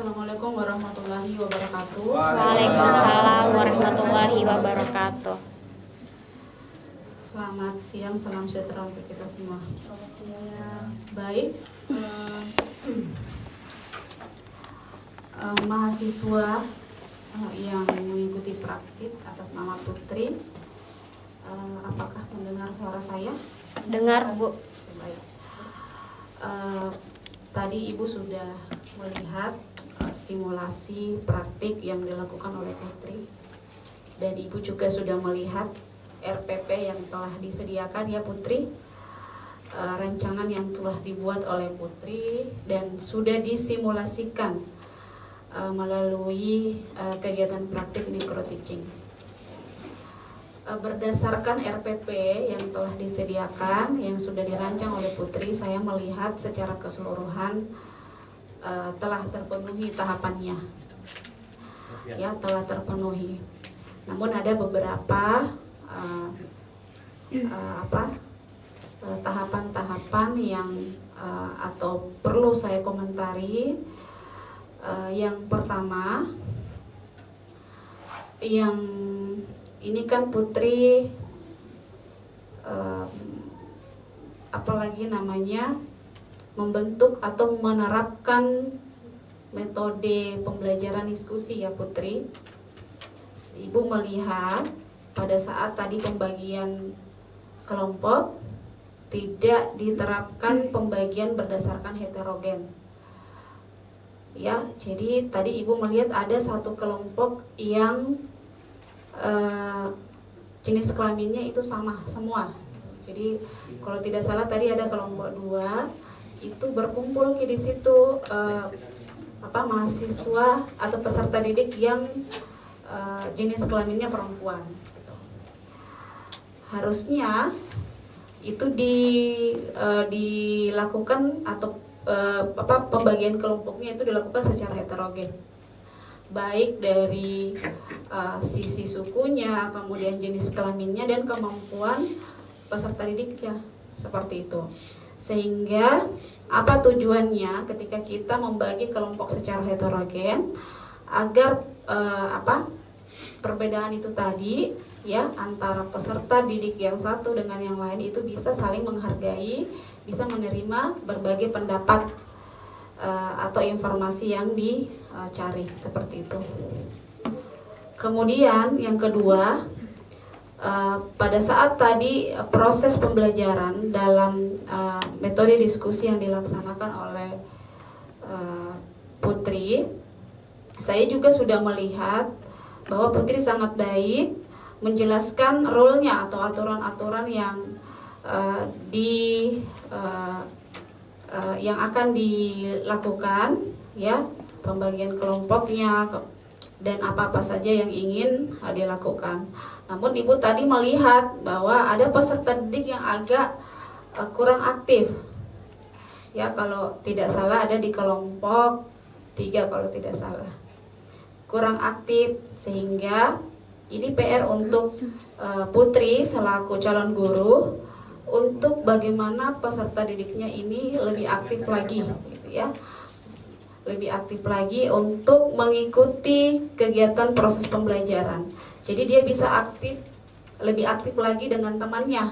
Assalamualaikum warahmatullahi wabarakatuh. Waalaikumsalam warahmatullahi wabarakatuh. Selamat siang, salam sejahtera untuk kita semua. Selamat siang. Baik, mahasiswa yang mengikuti praktik atas nama Putri, apakah mendengar suara saya? Dengar, Bu. Baik. Tadi Ibu sudah melihat simulasi praktik yang dilakukan oleh Putri, dan Ibu juga sudah melihat RPP yang telah disediakan ya Putri, rancangan yang telah dibuat oleh Putri dan sudah disimulasikan melalui kegiatan praktik micro teaching. Berdasarkan RPP yang telah disediakan, yang sudah dirancang oleh Putri, saya melihat secara keseluruhan telah terpenuhi tahapannya, ya telah terpenuhi. Namun ada beberapa tahapan-tahapan yang atau perlu saya komentari. Yang pertama, yang ini kan Putri apalagi namanya membentuk atau menerapkan metode pembelajaran diskusi ya Putri. Ibu melihat pada saat tadi pembagian kelompok tidak diterapkan pembagian berdasarkan heterogen. Ya, jadi tadi Ibu melihat ada satu kelompok yang jenis kelaminnya itu sama semua. Jadi kalau tidak salah tadi ada kelompok 2 itu berkumpul di situ mahasiswa atau peserta didik yang jenis kelaminnya perempuan. Harusnya itu dilakukan atau pembagian kelompoknya itu dilakukan secara heterogen, baik dari sisi sukunya, kemudian jenis kelaminnya dan kemampuan peserta didiknya, seperti itu. Sehingga apa tujuannya ketika kita membagi kelompok secara heterogen, agar perbedaan itu tadi ya antara peserta didik yang satu dengan yang lain itu bisa saling menghargai, bisa menerima berbagai pendapat atau informasi yang dicari, seperti itu. Kemudian yang kedua, pada saat tadi proses pembelajaran dalam metode diskusi yang dilaksanakan oleh Putri, saya juga sudah melihat bahwa Putri sangat baik menjelaskan rule-nya atau aturan-aturan yang yang akan dilakukan, ya, pembagian kelompoknya dan apa-apa saja yang ingin dilakukan. Namun Ibu tadi melihat bahwa ada peserta didik yang agak kurang aktif. Ya, kalau tidak salah ada di kelompok 3 kalau tidak salah. Kurang aktif, sehingga ini PR untuk Putri selaku calon guru untuk bagaimana peserta didiknya ini lebih aktif lagi, gitu ya. Lebih aktif lagi untuk mengikuti kegiatan proses pembelajaran. Jadi dia bisa lebih aktif lagi dengan temannya,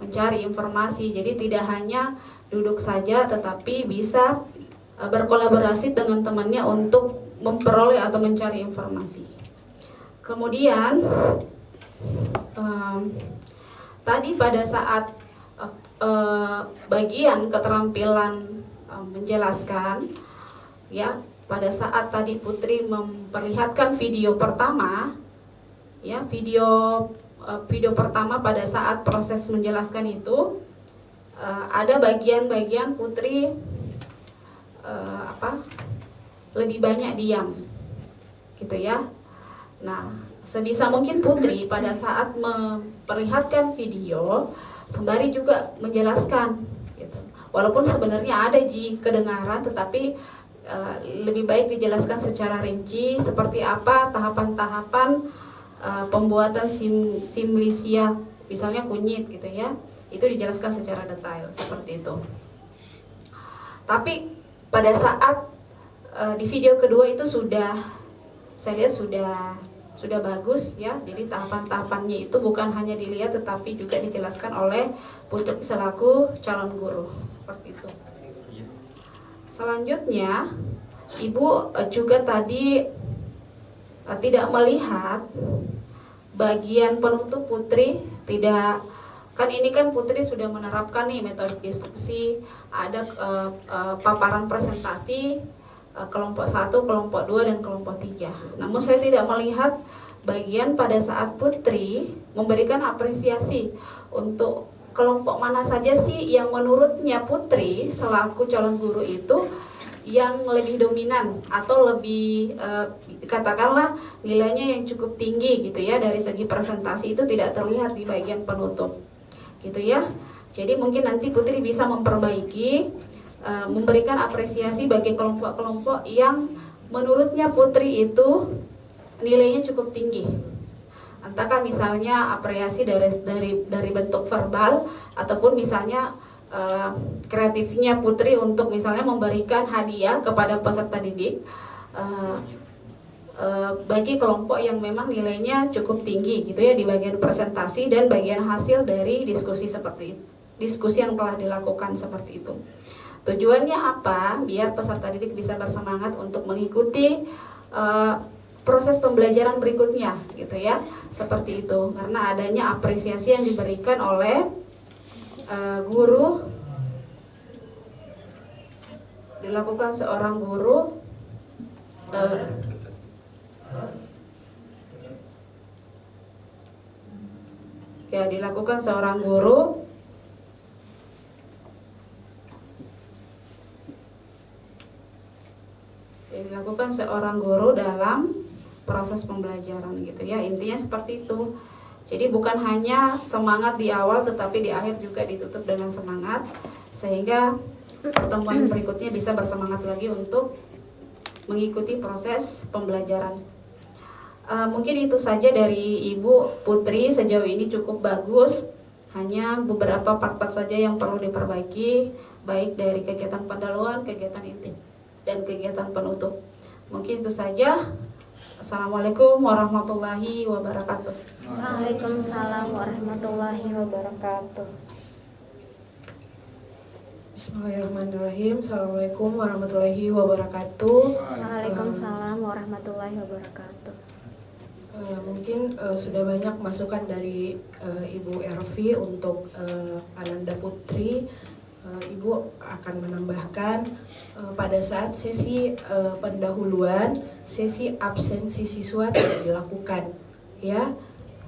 mencari informasi. Jadi tidak hanya duduk saja, tetapi bisa berkolaborasi dengan temannya untuk memperoleh atau mencari informasi. Kemudian tadi pada saat bagian keterampilan menjelaskan, ya, pada saat tadi Putri memperlihatkan video pertama, ya, video pertama pada saat proses menjelaskan itu ada bagian-bagian Putri lebih banyak diam, gitu ya. Nah, sebisa mungkin Putri pada saat memperlihatkan video sembari juga menjelaskan, gitu. Walaupun sebenarnya ada kedengaran, tetapi lebih baik dijelaskan secara rinci seperti apa tahapan-tahapan pembuatan simlisia, misalnya kunyit, gitu ya. Itu dijelaskan secara detail seperti itu. Tapi pada saat di video kedua itu sudah saya lihat sudah bagus ya. Jadi tahapan-tahapannya itu bukan hanya dilihat tetapi juga dijelaskan oleh Putri selaku calon guru seperti itu. Selanjutnya Ibu juga tadi tidak melihat bagian penutup Putri, tidak, kan ini kan Putri sudah menerapkan nih metode diskusi, ada paparan presentasi kelompok 1, kelompok 2, dan kelompok 3. Namun saya tidak melihat bagian pada saat Putri memberikan apresiasi untuk kelompok mana saja sih yang menurutnya Putri selaku calon guru itu yang lebih dominan atau lebih katakanlah nilainya yang cukup tinggi gitu ya. Dari segi presentasi itu tidak terlihat di bagian penutup gitu ya. Jadi mungkin nanti Putri bisa memperbaiki, memberikan apresiasi bagi kelompok-kelompok yang menurutnya Putri itu nilainya cukup tinggi. Entahkah misalnya apresiasi dari bentuk verbal ataupun misalnya kreatifnya Putri untuk misalnya memberikan hadiah kepada peserta didik bagi kelompok yang memang nilainya cukup tinggi gitu ya di bagian presentasi dan bagian hasil dari diskusi seperti itu, diskusi yang telah dilakukan seperti itu. Tujuannya apa? Biar peserta didik bisa bersemangat untuk mengikuti proses pembelajaran berikutnya gitu ya, seperti itu. Karena adanya apresiasi yang diberikan oleh guru, dilakukan seorang guru dilakukan seorang guru dalam proses pembelajaran gitu ya. Intinya seperti itu. Jadi bukan hanya semangat di awal tetapi di akhir juga ditutup dengan semangat, sehingga pertemuan berikutnya bisa bersemangat lagi untuk mengikuti proses pembelajaran. Mungkin itu saja dari Ibu Putri, sejauh ini cukup bagus. Hanya beberapa part-part saja yang perlu diperbaiki, baik dari kegiatan pendahuluan, kegiatan inti, dan kegiatan penutup. Mungkin itu saja. Assalamualaikum warahmatullahi wabarakatuh. Waalaikumsalam warahmatullahi wabarakatuh. Bismillahirrahmanirrahim. Assalamualaikum warahmatullahi wabarakatuh. Waalaikumsalam warahmatullahi wabarakatuh. Mungkin sudah banyak masukan dari Ibu Ervi untuk Ananda Putri. Ibu akan menambahkan pada saat sesi pendahuluan, sesi absensi siswa tidak dilakukan, ya.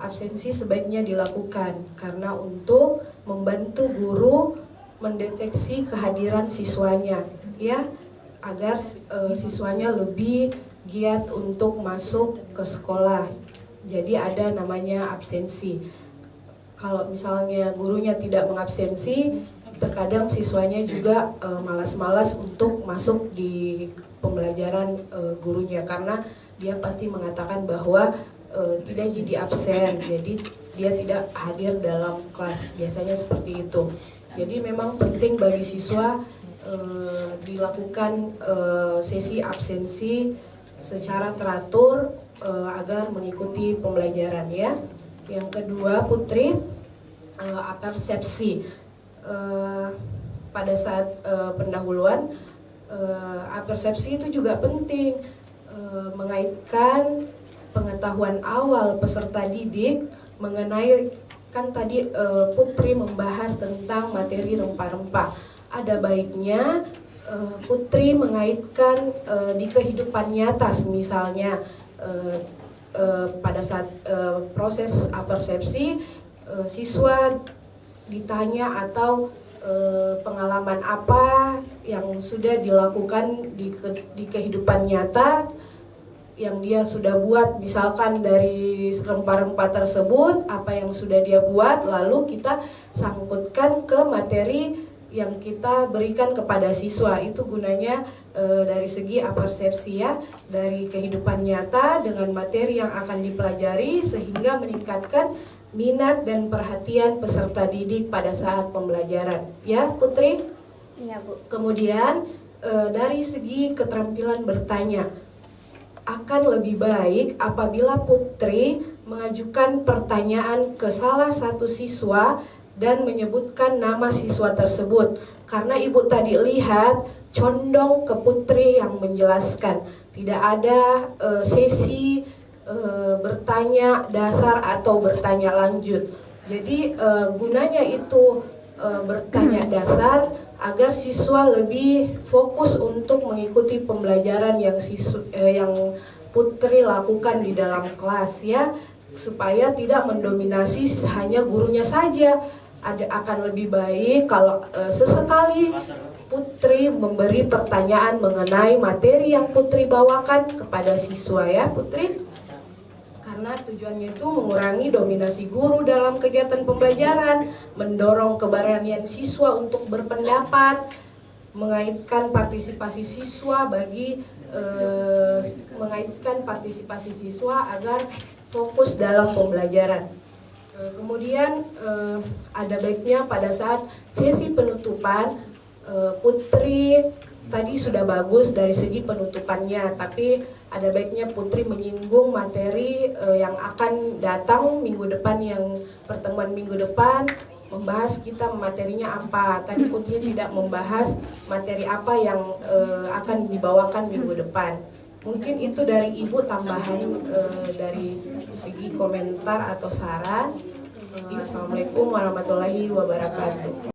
Absensi sebaiknya dilakukan karena untuk membantu guru mendeteksi kehadiran siswanya, ya, agar siswanya lebih giat untuk masuk ke sekolah. Jadi ada namanya absensi. Kalau misalnya gurunya tidak mengabsensi, terkadang siswanya juga malas-malas untuk masuk di pembelajaran gurunya karena dia pasti mengatakan bahwa tidak jadi absen, jadi dia tidak hadir dalam kelas. Biasanya seperti itu. Jadi memang penting bagi siswa dilakukan sesi absensi secara teratur agar mengikuti pembelajaran, ya. Yang kedua, Putri, apersepsi. Pada saat pendahuluan, apersepsi itu juga penting, mengaitkan pengetahuan awal peserta didik mengenai, kan tadi Putri membahas tentang materi rempah-rempah. Ada baiknya Putri mengaitkan di kehidupan nyata, misalnya pada saat proses apersepsi, siswa ditanya atau pengalaman apa yang sudah dilakukan di kehidupan nyata yang dia sudah buat, misalkan dari rempah-rempah tersebut apa yang sudah dia buat, lalu kita sangkutkan ke materi yang kita berikan kepada siswa. Itu gunanya dari segi apersepsi, ya, dari kehidupan nyata dengan materi yang akan dipelajari sehingga meningkatkan minat dan perhatian peserta didik pada saat pembelajaran, ya Putri? Iya, Bu. Kemudian dari segi keterampilan bertanya, akan lebih baik apabila Putri mengajukan pertanyaan ke salah satu siswa dan menyebutkan nama siswa tersebut. Karena Ibu tadi lihat condong ke Putri yang menjelaskan, tidak ada sesi bertanya dasar atau bertanya lanjut. Jadi gunanya itu bertanya dasar agar siswa lebih fokus untuk mengikuti pembelajaran yang Putri lakukan di dalam kelas ya, supaya tidak mendominasi hanya gurunya saja. Akan lebih baik kalau sesekali Putri memberi pertanyaan mengenai materi yang Putri bawakan kepada siswa ya Putri. Karena tujuannya itu mengurangi dominasi guru dalam kegiatan pembelajaran, mendorong keberanian siswa untuk berpendapat, mengaitkan partisipasi siswa agar fokus dalam pembelajaran. Kemudian ada baiknya pada saat sesi penutupan, Putri tadi sudah bagus dari segi penutupannya, tapi ada baiknya Putri menyinggung materi yang akan datang minggu depan, yang pertemuan minggu depan membahas kita materinya apa. Tadi Putri tidak membahas materi apa yang akan dibawakan minggu depan. Mungkin itu dari Ibu tambahan dari segi komentar atau saran. Assalamualaikum warahmatullahi wabarakatuh.